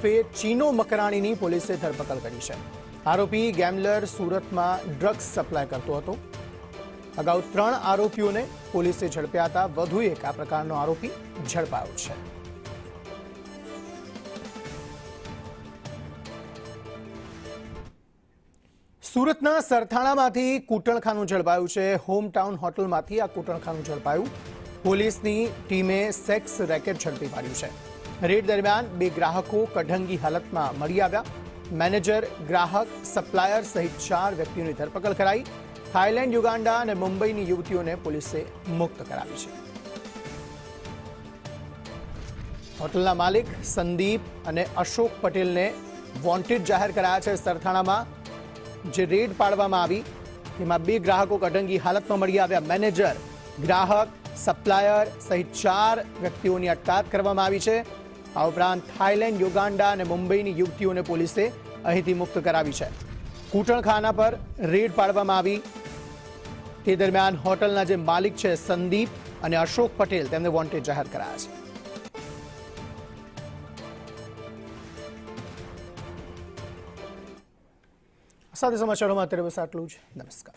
ઉર્ફે ચીનો મકરાણીની પોલીસે ધરપકડ કરી છે। આરોપી ગેમ્બલર સુરતમાં ડ્રગ્સ સપ્લાય કરતો હતો। અગાઉ 3 આરોપીઓને પોલીસે ઝડપ્યા હતા। વધુ એક આ પ્રકારનો આરોપી ઝડપાયો છે। સુરતના સરથાણામાંથી કૂટણખાનું ઝડપાયું છે। હોમટાઉન હોટલમાંથી આ કૂટણખાનું ઝડપાયું। પોલીસની ટીમે સેક્સ રેકેટ ઝડપી પાડ્યું છે। રેડ દરમિયાન 2 ગ્રાહકો કઢંગી હાલતમાં મળી આવ્યા। મેનેજર, ગ્રાહક, સપ્લાયર સહિત 4 વ્યક્તિઓની ધરપકડ કરાઈ। થાઈલેન્ડ, યુગાન્ડા અને મુંબઈની યુવતીઓને પોલીસે મુક્ત કરાવી છે। હોટલના માલિક સંદીપ અને અશોક પટેલને વોન્ટેડ જાહેર કરાયા છે। સરથાણામાં જે રેડ પાડવામાં આવી તેમાં 2 ગ્રાહકો કઢંગી હાલતમાં મળી આવ્યા। મેનેજર, ગ્રાહક, સપ્લાયર સહિત 4 વ્યક્તિઓની અટકાયત કરવામાં આવી છે। આ ઉપરાંત થાઈલેન્ડ, યુગાન્ડા અને મુંબઈની યુવતીઓને પોલીસે અહીંથી મુક્ત કરાવી છે। કૂટણખાના પર રેડ પાડવામાં આવી તે દરમિયાન હોટલના જે માલિક છે સંદીપ અને અશોક પટેલ તેમને વોન્ટેડ જાહેર કરાયા છે। સાથે સમાચારોમાં અત્યારે બસ આટલું જ। નમસ્કાર।